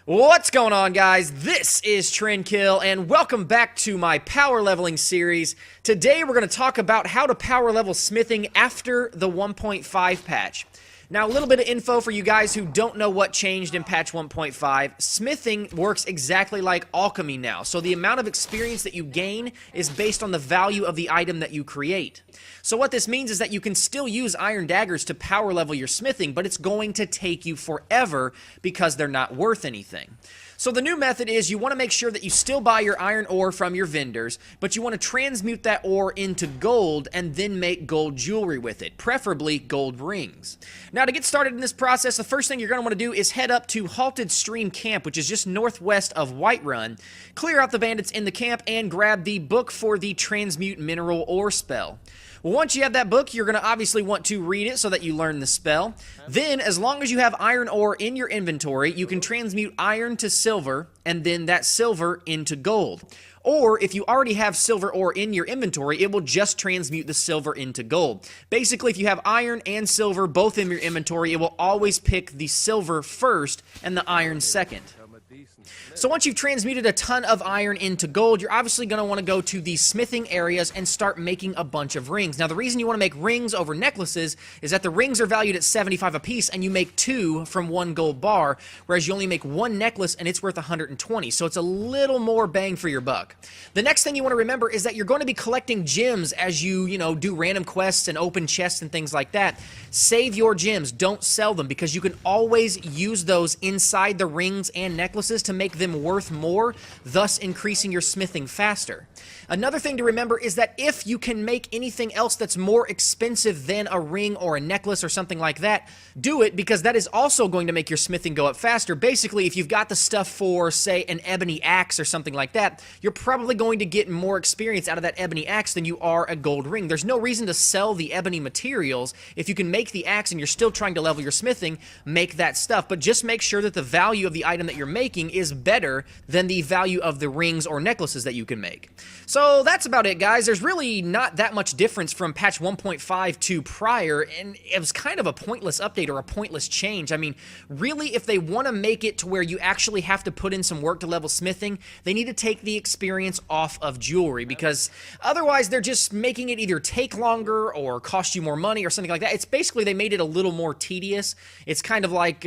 What's going on, guys? This is Trendkill, and welcome back to my power leveling series. Today we're going to talk about how to power level smithing after the 1.5 patch. Now, a little bit of info for you guys who don't know what changed in patch 1.5. Smithing works exactly like alchemy now, so the amount of experience that you gain is based on the value of the item that you create. So what this means is that you can still use iron daggers to power level your smithing, but it's going to take you forever because they're not worth anything. So the new method is you want to make sure that you still buy your iron ore from your vendors, but you want to transmute that ore into gold and then make gold jewelry with it, preferably gold rings. Now, to get started in this process, the first thing you're going to want to do is head up to Halted Stream Camp, which is just northwest of Whiterun, clear out the bandits in the camp, and grab the book for the Transmute Mineral Ore spell. Well, once you have that book, you're going to obviously want to read it so that you learn the spell. Then, as long as you have iron ore in your inventory, you can transmute iron to silver, and then that silver into gold. Or, if you already have silver ore in your inventory, it will just transmute the silver into gold. Basically, if you have iron and silver both in your inventory, it will always pick the silver first and the iron second. So once you've transmuted a ton of iron into gold, you're obviously going to want to go to the smithing areas and start making a bunch of rings. Now, the reason you want to make rings over necklaces is that the rings are valued at 75 apiece, and you make 2 from 1 gold bar, whereas you only make 1 necklace and it's worth 120. So it's a little more bang for your buck. The next thing you want to remember is that you're going to be collecting gems as you do random quests and open chests and things like that. Save your gems. Don't sell them, because you can always use those inside the rings and necklaces to make them worth more, thus increasing your smithing faster. Another thing to remember is that if you can make anything else that's more expensive than a ring or a necklace or something like that, do it, because that is also going to make your smithing go up faster. Basically, if you've got the stuff for, say, an ebony axe or something like that, you're probably going to get more experience out of that ebony axe than you are a gold ring. There's no reason to sell the ebony materials. If you can make the axe and you're still trying to level your smithing, make that stuff. But just make sure that the value of the item that you're making is better than the value of the rings or necklaces that you can make. So that's about it, guys. There's really not that much difference from patch 1.5 to prior, and it was kind of a pointless update or a pointless change. I mean, really, if they want to make it to where you actually have to put in some work to level smithing, they need to take the experience off of jewelry, because otherwise they're just making it either take longer or cost you more money or something like that. It's basically they made it a little more tedious. It's kind of like,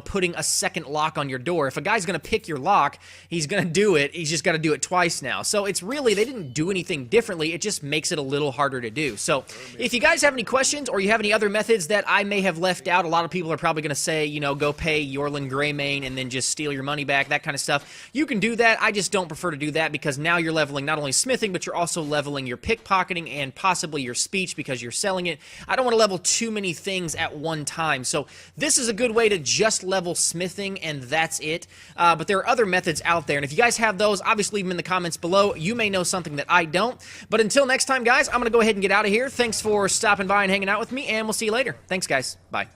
putting a second lock on your door. If a guy's going to pick your lock, he's going to do it. He's just got to do it twice now. So it's really, they didn't do anything differently. It just makes it a little harder to do. So if you guys have any questions or you have any other methods that I may have left out, a lot of people are probably going to say, go pay Yorlin Greymane and then just steal your money back, that kind of stuff. You can do that. I just don't prefer to do that, because now you're leveling not only smithing, but you're also leveling your pickpocketing and possibly your speech because you're selling it. I don't want to level too many things at one time. So this is a good way to just level smithing, and that's it. But there are other methods out there, and if you guys have those, obviously leave them in the comments below. You may know something that I don't. But until next time, guys, I'm going to go ahead and get out of here. Thanks for stopping by and hanging out with me, and we'll see you later. Thanks, guys. Bye.